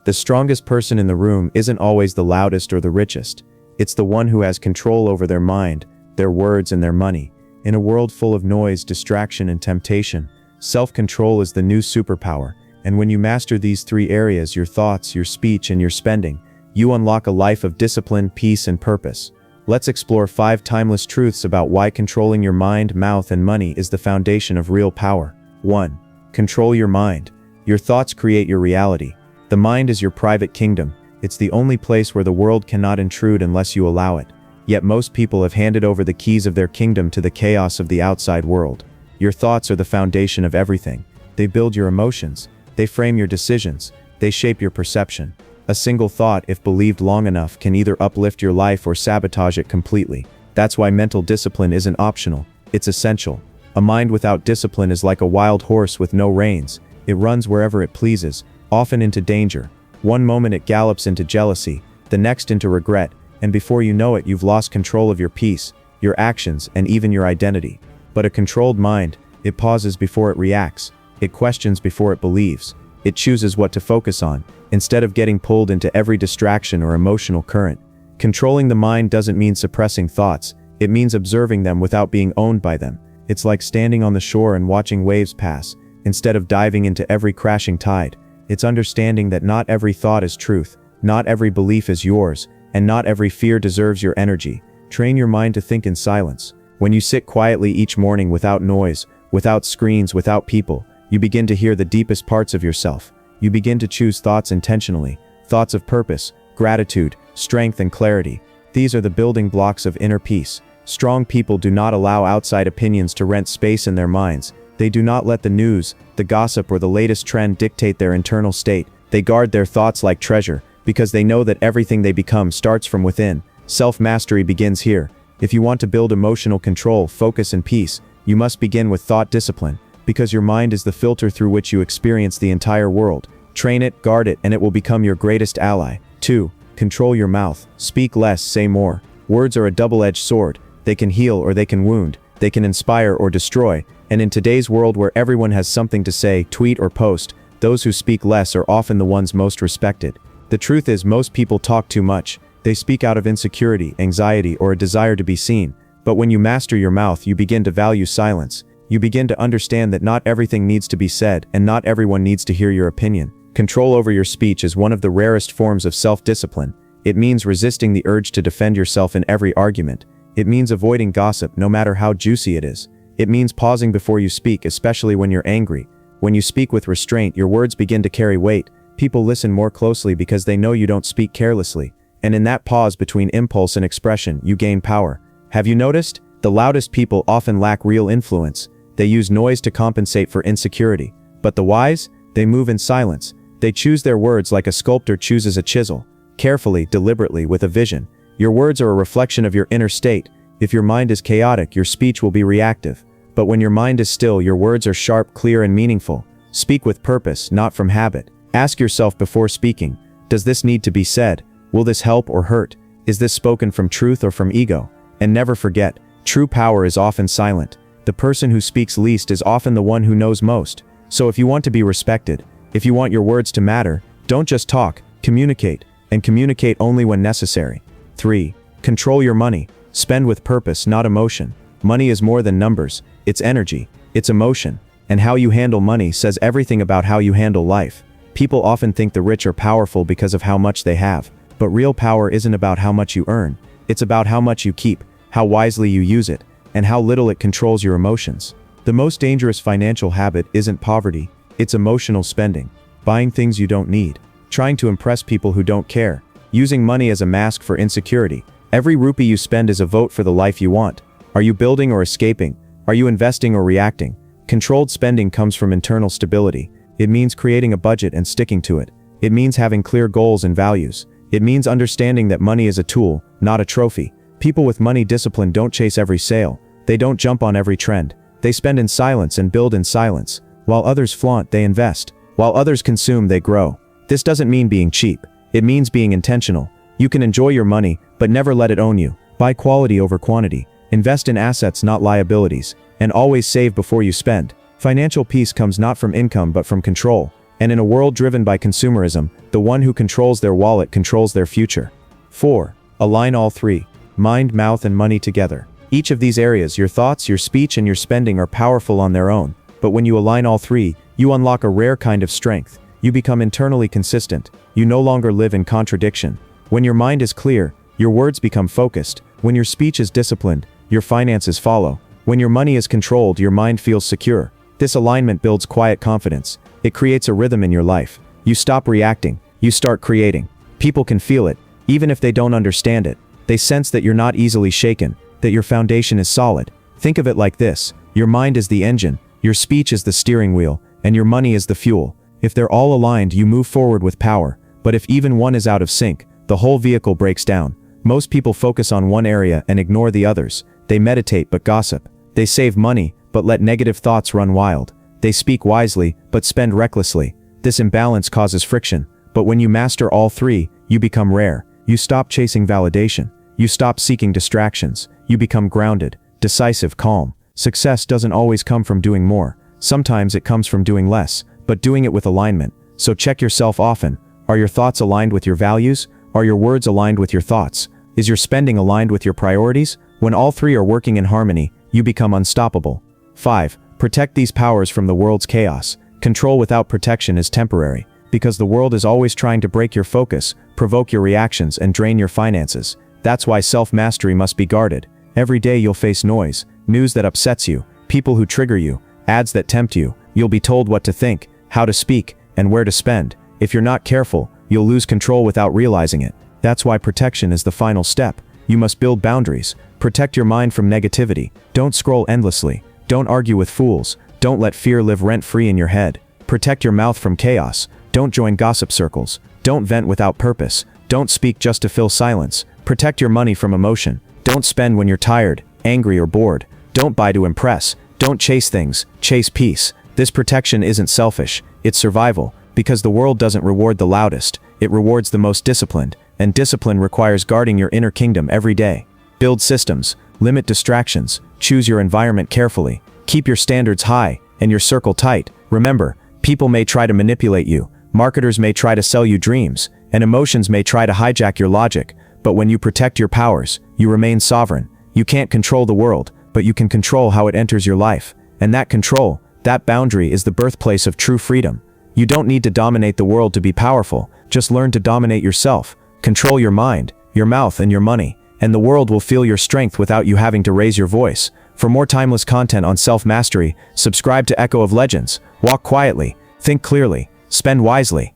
The strongest person in the room isn't always the loudest or the richest. It's the one who has control over their mind, their words, and their money. In a world full of noise, distraction, and temptation, self-control is the new superpower. And when you master these three areas, your thoughts, your speech, and your spending, you unlock a life of discipline, peace, and purpose. Let's explore 5 timeless truths about why controlling your mind, mouth, and money is the foundation of real power. 1. Control your mind. Your thoughts create your reality. The mind is your private kingdom. It's the only place where the world cannot intrude unless you allow it. Yet most people have handed over the keys of their kingdom to the chaos of the outside world. Your thoughts are the foundation of everything. They build your emotions. They frame your decisions. They shape your perception. A single thought, if believed long enough, can either uplift your life or sabotage it completely. That's why mental discipline isn't optional. It's essential. A mind without discipline is like a wild horse with no reins. It runs wherever it pleases, often into danger. One moment it gallops into jealousy, the next into regret, and before you know it, you've lost control of your peace, your actions, and even your identity. But a controlled mind, it pauses before it reacts. It questions before it believes. It chooses what to focus on, instead of getting pulled into every distraction or emotional current. Controlling the mind doesn't mean suppressing thoughts. It means observing them without being owned by them. It's like standing on the shore and watching waves pass, instead of diving into every crashing tide. It's understanding that not every thought is truth, not every belief is yours, and not every fear deserves your energy. Train your mind to think in silence. When you sit quietly each morning without noise, without screens, without people, you begin to hear the deepest parts of yourself. You begin to choose thoughts intentionally, thoughts of purpose, gratitude, strength, and clarity. These are the building blocks of inner peace. Strong people do not allow outside opinions to rent space in their minds. They do not let the news, the gossip, or the latest trend dictate their internal state. They guard their thoughts like treasure, because they know that everything they become starts from within. Self-mastery begins here. If you want to build emotional control, focus, and peace, you must begin with thought discipline, because your mind is the filter through which you experience the entire world. Train it, guard it, and it will become your greatest ally. 2. Control your mouth. Speak less, say more. Words are a double-edged sword. They can heal or they can wound. They can inspire or destroy. And in today's world where everyone has something to say, tweet, or post, those who speak less are often the ones most respected. The truth is, most people talk too much. They speak out of insecurity, anxiety, or a desire to be seen. But when you master your mouth, you begin to value silence. You begin to understand that not everything needs to be said, and not everyone needs to hear your opinion. Control over your speech is one of the rarest forms of self-discipline. It means resisting the urge to defend yourself in every argument. It means avoiding gossip, no matter how juicy it is. It means pausing before you speak, especially when you're angry. When you speak with restraint, your words begin to carry weight. People listen more closely because they know you don't speak carelessly. And in that pause between impulse and expression, you gain power. Have you noticed? The loudest people often lack real influence. They use noise to compensate for insecurity. But the wise? They move in silence. They choose their words like a sculptor chooses a chisel. Carefully, deliberately, with a vision. Your words are a reflection of your inner state. If your mind is chaotic, your speech will be reactive. But when your mind is still, your words are sharp, clear, and meaningful. Speak with purpose, not from habit. Ask yourself before speaking, does this need to be said? Will this help or hurt? Is this spoken from truth or from ego? And never forget, true power is often silent. The person who speaks least is often the one who knows most. So if you want to be respected, if you want your words to matter, don't just talk, communicate, and communicate only when necessary. 3. Control your money. Spend with purpose, not emotion. Money is more than numbers. It's energy. It's emotion. And how you handle money says everything about how you handle life. People often think the rich are powerful because of how much they have. But real power isn't about how much you earn. It's about how much you keep, how wisely you use it, and how little it controls your emotions. The most dangerous financial habit isn't poverty. It's emotional spending. Buying things you don't need. Trying to impress people who don't care. Using money as a mask for insecurity. Every rupee you spend is a vote for the life you want. Are you building or escaping? Are you investing or reacting? Controlled spending comes from internal stability. It means creating a budget and sticking to it. It means having clear goals and values. It means understanding that money is a tool, not a trophy. People with money discipline don't chase every sale. They don't jump on every trend. They spend in silence and build in silence. While others flaunt, they invest. While others consume, they grow. This doesn't mean being cheap. It means being intentional. You can enjoy your money, but never let it own you. Buy quality over quantity. Invest in assets, not liabilities. And always save before you spend. Financial peace comes not from income but from control. And in a world driven by consumerism, the one who controls their wallet controls their future. 4. Align all three: mind, mouth, and money together. Each of these areas, your thoughts, your speech, and your spending, are powerful on their own, but when you align all three, you unlock a rare kind of strength. You become internally consistent. You no longer live in contradiction. When your mind is clear, your words become focused. When your speech is disciplined, your finances follow. When your money is controlled, your mind feels secure. This alignment builds quiet confidence. It creates a rhythm in your life. You stop reacting. You start creating. People can feel it, even if they don't understand it. They sense that you're not easily shaken, that your foundation is solid. Think of it like this: your mind is the engine, your speech is the steering wheel, and your money is the fuel. If they're all aligned, you move forward with power. But if even one is out of sync, the whole vehicle breaks down. Most people focus on one area and ignore the others. They meditate but gossip. They save money but let negative thoughts run wild. They speak wisely but spend recklessly. This imbalance causes friction. But when you master all three, you become rare. You stop chasing validation. You stop seeking distractions. You become grounded, decisive, calm. Success doesn't always come from doing more. Sometimes it comes from doing less, but doing it with alignment. So check yourself often. Are your thoughts aligned with your values? Are your words aligned with your thoughts? Is your spending aligned with your priorities? When all three are working in harmony, you become unstoppable. 5. Protect these powers from the world's chaos. Control without protection is temporary, because the world is always trying to break your focus, provoke your reactions, and drain your finances. That's why self-mastery must be guarded. Every day you'll face noise, news that upsets you, people who trigger you, ads that tempt you. You'll be told what to think, how to speak, and where to spend. If you're not careful, you'll lose control without realizing it. That's why protection is the final step. You must build boundaries. Protect your mind from negativity. Don't scroll endlessly. Don't argue with fools. Don't let fear live rent-free in your head. Protect your mouth from chaos. Don't join gossip circles. Don't vent without purpose. Don't speak just to fill silence. Protect your money from emotion. Don't spend when you're tired, angry, or bored. Don't buy to impress. Don't chase things. Chase peace. This protection isn't selfish. It's survival. Because the world doesn't reward the loudest. It rewards the most disciplined. And discipline requires guarding your inner kingdom every day. Build systems. Limit distractions. Choose your environment carefully. Keep your standards high and your circle tight. Remember, people may try to manipulate you. Marketers may try to sell you dreams. And emotions may try to hijack your logic. But when you protect your powers, you remain sovereign. You can't control the world, but you can control how it enters your life. And that control, that boundary, is the birthplace of true freedom. You don't need to dominate the world to be powerful. Just learn to dominate yourself. Control your mind, your mouth, and your money, and the world will feel your strength without you having to raise your voice. For more timeless content on self-mastery, subscribe to Echo of Legends. Walk quietly, think clearly, spend wisely.